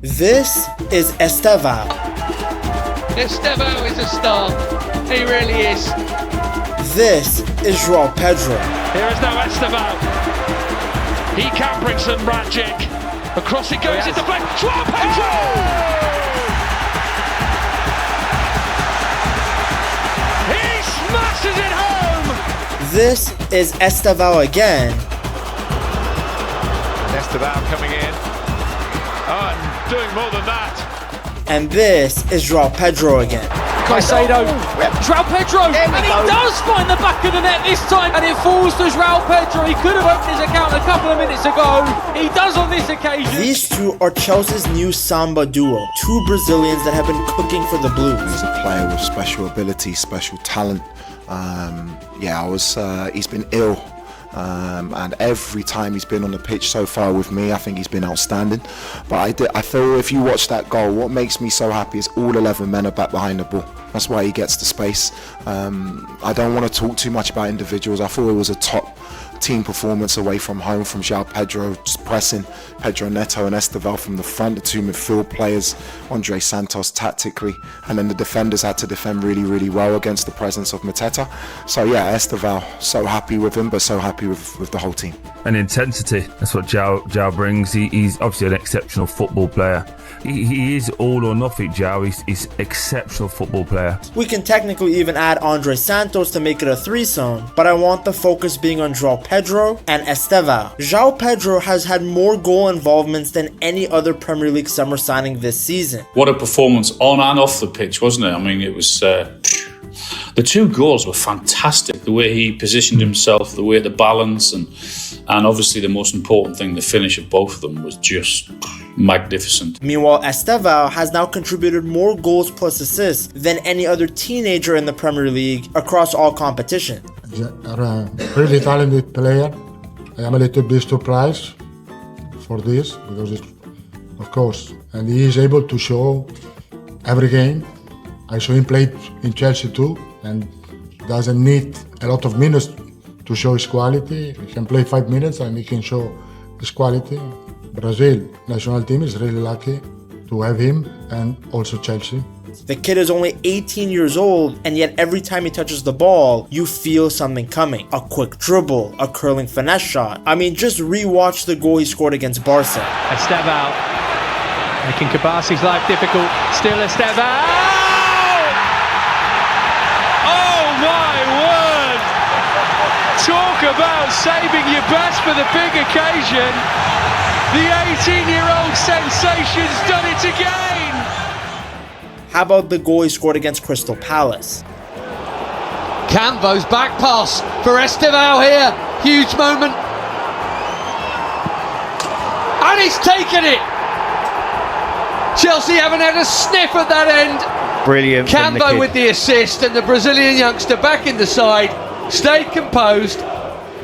This is Estevao. Estevao is a star. He really is. This is Joao Pedro. Here is now Estevao. He can bring some magic. Across it goes, it's a flag. Joao Pedro! He smashes it home! This is Estevao again. Estevao coming in. Oh, and doing more than that. And this is Joao Pedro again. Caicedo, Joao Pedro, and he does find the back of the net this time, and it falls to Joao Pedro. He could have opened his account a couple of minutes ago. He does on this occasion. These two are Chelsea's new SAMBA duo, two Brazilians that have been cooking for the Blues. He's a player with special ability, special talent. He's been ill. And every time he's been on the pitch so far with me, I think he's been outstanding. But I feel if you watch that goal, what makes me so happy is all 11 men are back behind the ball. That's why he gets the space. I don't want to talk too much about individuals. I thought it was a top team performance away from home from Joao Pedro, just pressing Pedro Neto and Estevao from the front, the two midfield players, Andre Santos tactically, and then the defenders had to defend really, really well against the presence of Mateta. So yeah, Estevao, so happy with him, but so happy with the whole team. And intensity, that's what Joao brings. He's obviously an exceptional football player. He is all or nothing, Joao. He's exceptional football player. We can technically even add Andre Santos to make it a threesome, but I want the focus being on Joao Pedro and Estevao. Joao Pedro has had more goal involvements than any other Premier League summer signing this season. What a performance on and off the pitch, wasn't it? I mean, it was... the two goals were fantastic. The way he positioned himself, the way the balance, and obviously the most important thing, the finish of both of them was just magnificent. Meanwhile, Estevao has now contributed more goals plus assists than any other teenager in the Premier League across all competition. A really talented player. I am a little bit surprised for this because it's, of course, and he is able to show every game. I saw him play in Chelsea too, and doesn't need a lot of minutes to show his quality. He can play 5 minutes and he can show his quality. Brazil national team is really lucky to have him, and also Chelsea. The kid is only 18 years old, and yet every time he touches the ball, you feel something coming. A quick dribble, a curling finesse shot. I mean, just re-watch the goal he scored against Barca. Estevao making Kabasi's life difficult. Still Estevao! Oh my word! Talk about saving your best for the big occasion. The 18-year-old sensation's done it again! How about the goal he scored against Crystal Palace? Cambo's back pass for Estevao here. Huge moment. And he's taken it! Chelsea haven't had a sniff at that end. Brilliant. Cambo with the assist, and the Brazilian youngster back in the side, stayed composed,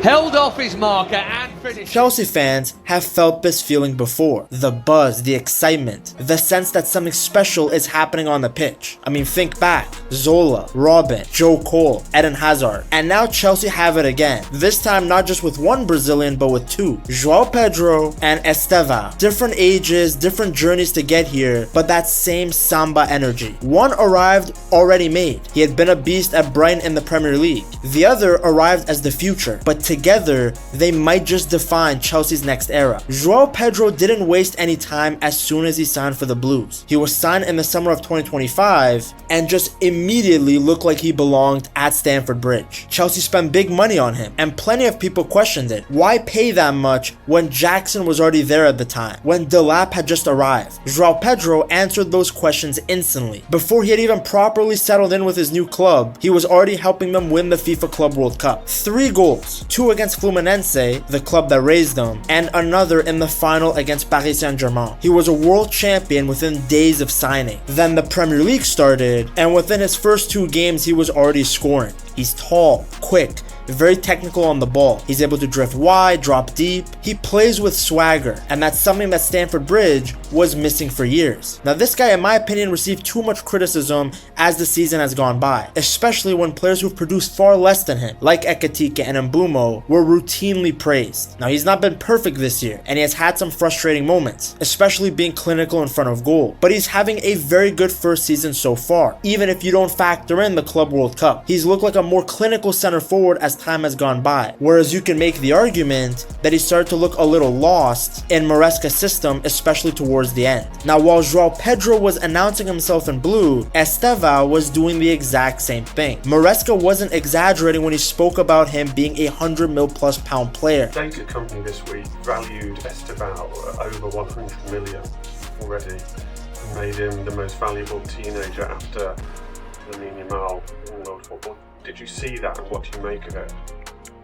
held off his marker and finished. Chelsea fans have felt this feeling before. The buzz, the excitement, the sense that something special is happening on the pitch. I mean, think back. Zola, Robin, Joe Cole, Eden Hazard. And now Chelsea have it again. This time not just with one Brazilian, but with two. Joao Pedro and Estevao. Different ages, different journeys to get here, but that same Samba energy. One arrived already made. He had been a beast at Brighton in the Premier League. The other arrived as the future, but together, they might just define Chelsea's next era. Joao Pedro didn't waste any time as soon as he signed for the Blues. He was signed in the summer of 2025 and just immediately looked like he belonged at Stamford Bridge. Chelsea spent big money on him, and plenty of people questioned it. Why pay that much when Jackson was already there at the time, when Delap had just arrived? Joao Pedro answered those questions instantly. Before he had even properly settled in with his new club, he was already helping them win the FIFA Club World Cup. 3 goals, 2 against Fluminense, the club that raised them, and another in the final against Paris Saint-Germain. He was a world champion within days of signing. Then the Premier League started, and within his first 2 games he was already scoring. He's tall, quick, very technical on the ball. He's able to drift wide, drop deep. He plays with swagger, and that's something that Stamford Bridge was missing for years. Now this guy, in my opinion, received too much criticism as the season has gone by, especially when players who've produced far less than him, like Ekitike and Mbeumo, were routinely praised. Now he's not been perfect this year, and he has had some frustrating moments, especially being clinical in front of goal, but he's having a very good first season so far, even if you don't factor in the Club World Cup. He's looked like a more clinical center forward as time has gone by, whereas you can make the argument that he started to look a little lost in Maresca's system, especially towards the end. Now while Joao Pedro was announcing himself in blue, Estevao was doing the exact same thing. Maresca wasn't exaggerating when he spoke about him being a £100 million+ player. Data company this week valued Estevao at over 100 million already and made him the most valuable teenager after Lamine Yamal in world football. Did you see that and what do you make of it?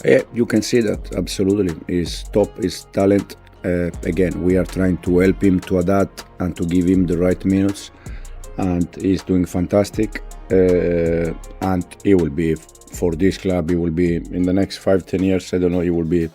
Yeah, you can see that, absolutely. He's top, his talent. Again, we are trying to help him to adapt and to give him the right minutes, and he's doing fantastic. And he will be, for this club, he will be in the next 5-10 years, I don't know, he will be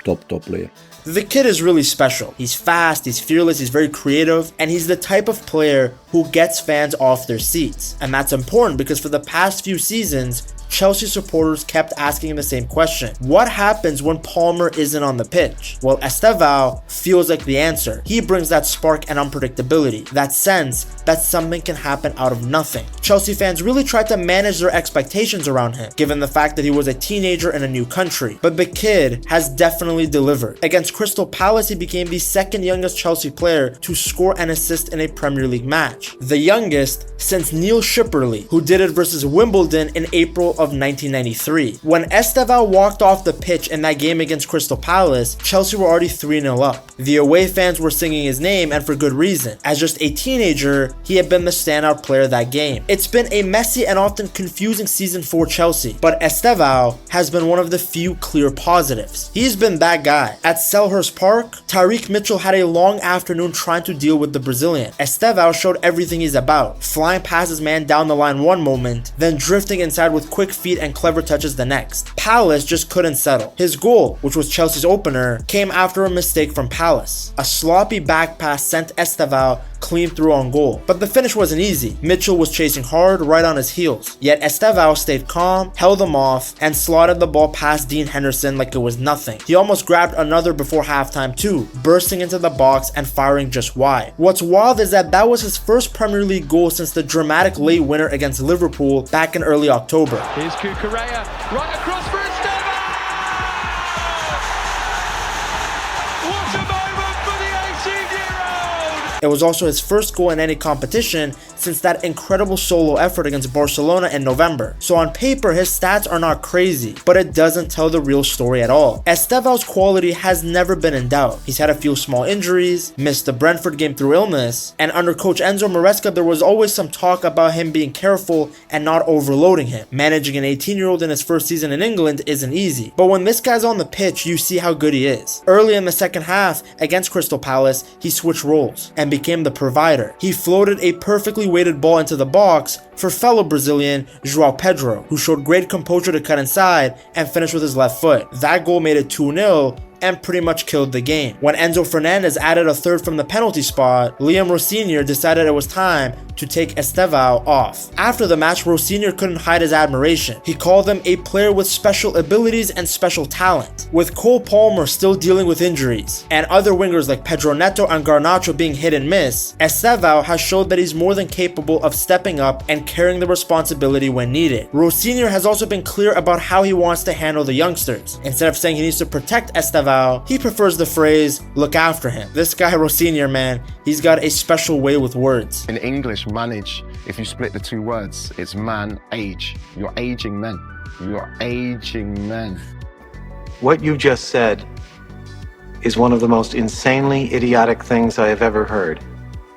top player. The kid is really special. He's fast, he's fearless, he's very creative, and he's the type of player who gets fans off their seats. And that's important because for the past few seasons, Chelsea supporters kept asking the same question. What happens when Palmer isn't on the pitch? Well, Estevao feels like the answer. He brings that spark and unpredictability, that sense that something can happen out of nothing. Chelsea fans really tried to manage their expectations around him, given the fact that he was a teenager in a new country. But the kid has definitely delivered. Against Crystal Palace, he became the second youngest Chelsea player to score and assist in a Premier League match. The youngest since Neil Shipperley, who did it versus Wimbledon in April of 1993. When Estevao walked off the pitch in that game against Crystal Palace, Chelsea were already 3-0 up. The away fans were singing his name, and for good reason. As just a teenager, he had been the standout player that game. It's been a messy and often confusing season for Chelsea, but Estevao has been one of the few clear positives. He's been that guy. At Selhurst Park, Tyreek Mitchell had a long afternoon trying to deal with the Brazilian. Estevao showed everything he's about, flying past his man down the line one moment, then drifting inside with quick feet and clever touches the next. Palace just couldn't settle. His goal, which was Chelsea's opener, came after a mistake from Palace. A sloppy back pass sent Estevao clean through on goal, but the finish wasn't easy. Mitchell was chasing hard right on his heels, yet Estevao stayed calm, held him off, and slotted the ball past Dean Henderson like it was nothing. He almost grabbed another before halftime too, bursting into the box and firing just wide. What's wild is that was his first Premier League goal since the dramatic late winner against Liverpool back in early October. Here's Cucurella, right across for Estevao! What a moment for the 18-year-old! It was also his first goal in any competition since that incredible solo effort against Barcelona in November. So on paper, his stats are not crazy, but it doesn't tell the real story at all. Estevao's quality has never been in doubt. He's had a few small injuries, missed the Brentford game through illness, and under coach Enzo Maresca, there was always some talk about him being careful and not overloading him. Managing an 18-year-old in his first season in England isn't easy, but when this guy's on the pitch, you see how good he is. Early in the second half, against Crystal Palace, he switched roles and became the provider. He floated a perfectly weighted ball into the box for fellow Brazilian Joao Pedro, who showed great composure to cut inside and finish with his left foot. That goal made it 2-0 and pretty much killed the game. When Enzo Fernandez added a third from the penalty spot, Liam Rossinier decided it was time to take Estevao off. After the match, Rossinier couldn't hide his admiration. He called him a player with special abilities and special talent. With Cole Palmer still dealing with injuries, and other wingers like Pedro Neto and Garnacho being hit and miss, Estevao has showed that he's more than capable of stepping up and carrying the responsibility when needed. Rossinier has also been clear about how he wants to handle the youngsters. Instead of saying he needs to protect Estevao, he prefers the phrase, look after him. This guy Rossinier, man, he's got a special way with words. In English, manage, if you split the two words, it's man, age. You're aging men. You're aging men. What you just said is one of the most insanely idiotic things I have ever heard.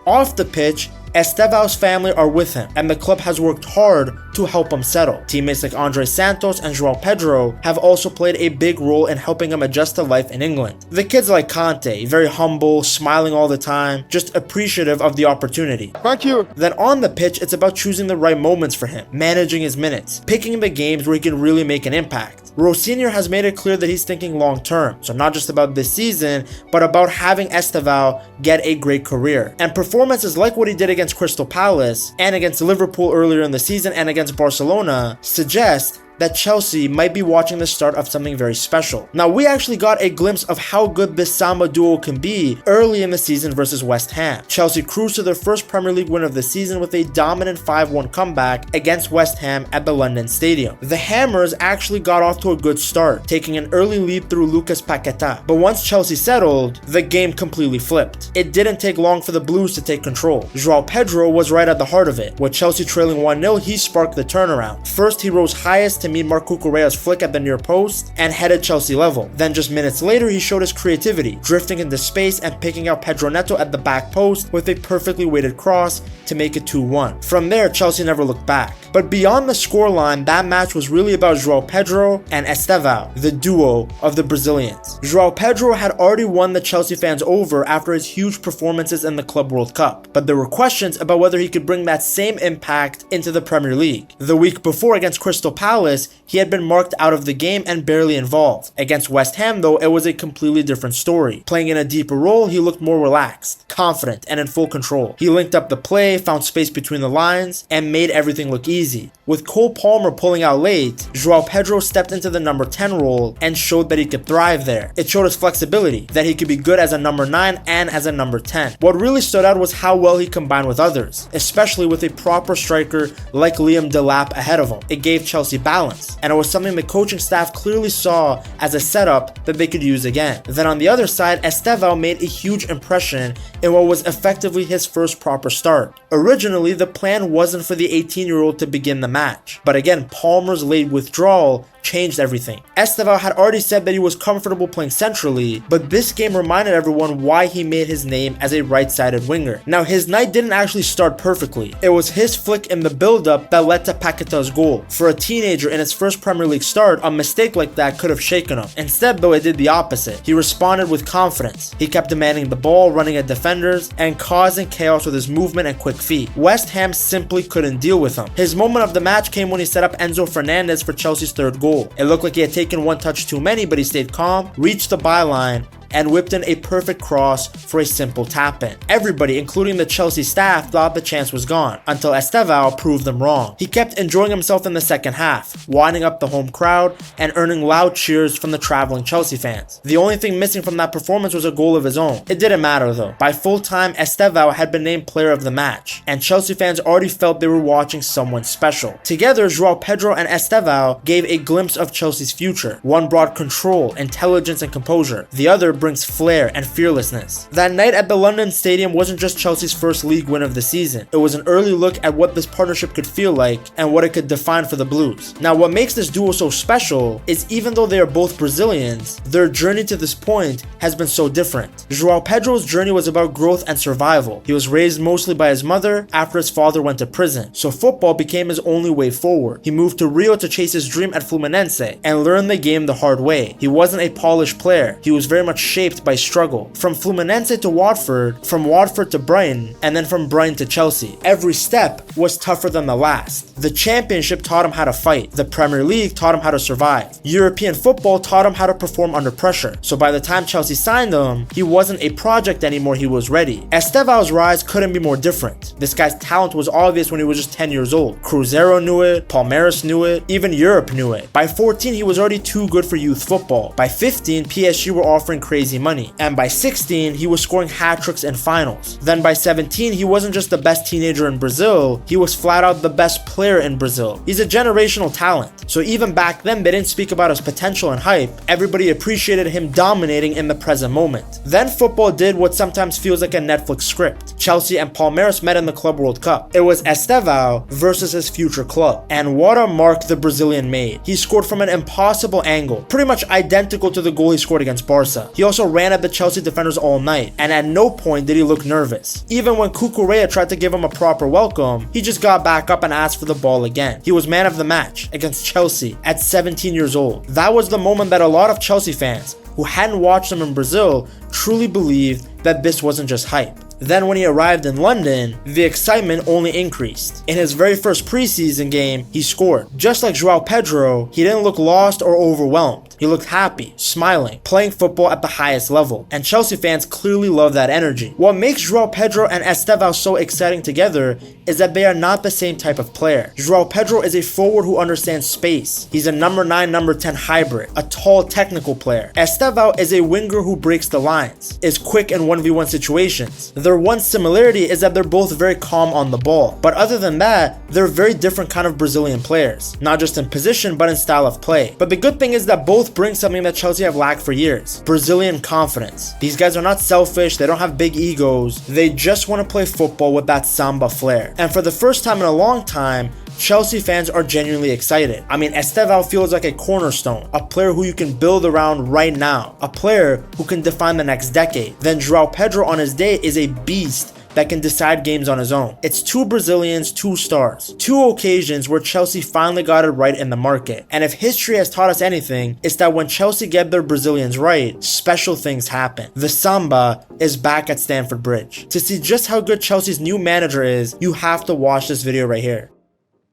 Off the pitch, Estevao's family are with him, and the club has worked hard to help him settle. Teammates like Andre Santos and Joao Pedro have also played a big role in helping him adjust to life in England. The kids like Conte, very humble, smiling all the time, just appreciative of the opportunity. Thank you. Then on the pitch, it's about choosing the right moments for him, managing his minutes, picking the games where he can really make an impact. Rossinier has made it clear that he's thinking long term, so not just about this season, but about having Estevao get a great career. And performances like what he did against Crystal Palace and against Liverpool earlier in the season and against Barcelona suggest that Chelsea might be watching the start of something very special. Now, we actually got a glimpse of how good this Samba duo can be early in the season versus West Ham. Chelsea cruised to their first Premier League win of the season with a dominant 5-1 comeback against West Ham at the London Stadium. The Hammers actually got off to a good start, taking an early lead through Lucas Paquetá. But once Chelsea settled, the game completely flipped. It didn't take long for the Blues to take control. Joao Pedro was right at the heart of it. With Chelsea trailing 1-0, he sparked the turnaround. First, he rose highest to meet Marc Cucurella's flick at the near post and headed Chelsea level. Then just minutes later, he showed his creativity, drifting into space and picking out Pedro Neto at the back post with a perfectly weighted cross to make it 2-1. From there, Chelsea never looked back. But beyond the scoreline, that match was really about Joao Pedro and Estevao, the duo of the Brazilians. Joao Pedro had already won the Chelsea fans over after his huge performances in the Club World Cup, but there were questions about whether he could bring that same impact into the Premier League. The week before against Crystal Palace, he had been marked out of the game and barely involved. Against West Ham though, it was a completely different story. Playing in a deeper role, he looked more relaxed, confident, and in full control. He linked up the play, found space between the lines, and made everything look easy. With Cole Palmer pulling out late, Joao Pedro stepped into the number 10 role and showed that he could thrive there. It showed his flexibility, that he could be good as a number 9 and as a number 10. What really stood out was how well he combined with others, especially with a proper striker like Liam Delap ahead of him. It gave Chelsea balance, and it was something the coaching staff clearly saw as a setup that they could use again. Then on the other side, Estevao made a huge impression in what was effectively his first proper start. Originally, the plan wasn't for the 18-year-old to begin the match, but again, Palmer's late withdrawal changed everything. Estevao had already said that he was comfortable playing centrally, but this game reminded everyone why he made his name as a right-sided winger. Now, his night didn't actually start perfectly. It was his flick in the build-up that led to Paquetá's goal. For a teenager in his first Premier League start, a mistake like that could have shaken him. Instead, though, it did the opposite. He responded with confidence. He kept demanding the ball, running at defenders, and causing chaos with his movement and quick feet. West Ham simply couldn't deal with him. His moment of the match came when he set up Enzo Fernandez for Chelsea's third goal. It looked like he had taken one touch too many, but he stayed calm, reached the byline, and whipped in a perfect cross for a simple tap-in. Everybody, including the Chelsea staff, thought the chance was gone, until Estevao proved them wrong. He kept enjoying himself in the second half, winding up the home crowd and earning loud cheers from the traveling Chelsea fans. The only thing missing from that performance was a goal of his own. It didn't matter though. By full time, Estevao had been named player of the match, and Chelsea fans already felt they were watching someone special. Together, Joao Pedro and Estevao gave a glimpse of Chelsea's future. One brought control, intelligence, and composure. The other brings flair and fearlessness. That night at the London Stadium wasn't just Chelsea's first league win of the season. It was an early look at what this partnership could feel like and what it could define for the Blues. Now, what makes this duo so special is even though they are both Brazilians, their journey to this point has been so different. Joao Pedro's journey was about growth and survival. He was raised mostly by his mother after his father went to prison, so football became his only way forward. He moved to Rio to chase his dream at Fluminense and learned the game the hard way. He wasn't a polished player. He was very much shaped by struggle. From Fluminense to Watford, from Watford to Brighton, and then from Brighton to Chelsea. Every step was tougher than the last. The Championship taught him how to fight. The Premier League taught him how to survive. European football taught him how to perform under pressure. So by the time Chelsea signed him, he wasn't a project anymore, he was ready. Estevao's rise couldn't be more different. This guy's talent was obvious when he was just 10 years old. Cruzeiro knew it, Palmeiras knew it, even Europe knew it. By 14, he was already too good for youth football. By 15, PSG were offering crazy money. And by 16, he was scoring hat-tricks in finals. Then by 17, he wasn't just the best teenager in Brazil, he was flat out the best player in Brazil. He's a generational talent. So even back then, they didn't speak about his potential and hype. Everybody appreciated him dominating in the present moment. Then football did what sometimes feels like a Netflix script. Chelsea and Palmeiras met in the Club World Cup. It was Estevao versus his future club. And what a mark the Brazilian made. He scored from an impossible angle, pretty much identical to the goal he scored against Barca. He also ran at the Chelsea defenders all night, and at no point did he look nervous. Even when Cucurella tried to give him a proper welcome, he just got back up and asked for the ball again. He was man of the match against Chelsea at 17 years old. That was the moment that a lot of Chelsea fans who hadn't watched him in Brazil truly believed that this wasn't just hype. Then when he arrived in London, the excitement only increased. In his very first preseason game, he scored. Just like Joao Pedro, he didn't look lost or overwhelmed. He looked happy, smiling, playing football at the highest level. And Chelsea fans clearly love that energy. What makes Joao Pedro and Estevao so exciting together is that they are not the same type of player. Joao Pedro is a forward who understands space. He's a number 9, number 10 hybrid, a tall technical player. Estevao is a winger who breaks the lines, is quick in 1v1 situations. Their one similarity is that they're both very calm on the ball. But other than that, they're very different kind of Brazilian players. Not just in position, but in style of play. But the good thing is that both bring something that Chelsea have lacked for years: Brazilian confidence. These guys are not selfish, they don't have big egos, they just want to play football with that Samba flair. And for the first time in a long time, Chelsea fans are genuinely excited. I mean, Estevao feels like a cornerstone, a player who you can build around right now, a player who can define the next decade. Then Joao Pedro on his day is a beast that can decide games on his own. It's 2 Brazilians, 2 stars. 2 occasions where Chelsea finally got it right in the market. And if history has taught us anything, it's that when Chelsea get their Brazilians right, special things happen. The Samba is back at Stamford Bridge. To see just how good Chelsea's new manager is, you have to watch this video right here.